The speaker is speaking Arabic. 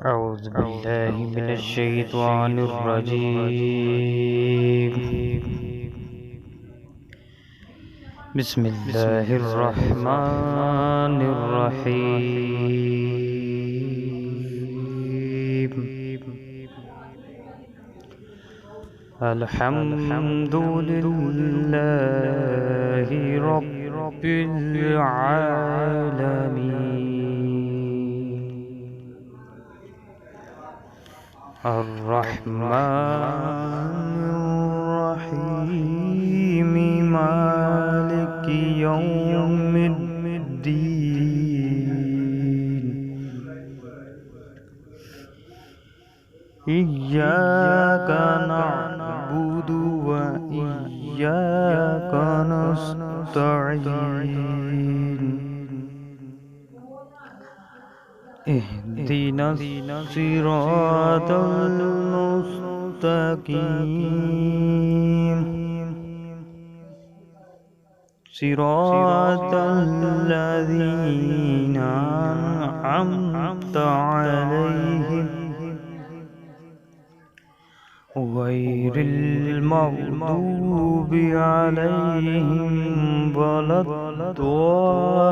أعوذ بالله من الشيطان الرجيم. بسم الله الرحمن الرحيم. الحمد لله رب العالمين، الرحمن الرحيم، مالك يوم الدين. إياك نعبد وإياك نستعين. اهدنا الصراط المستقيم، صراط الذين أنعمت عليهم غير المغضوب عليهم ولا الضالين.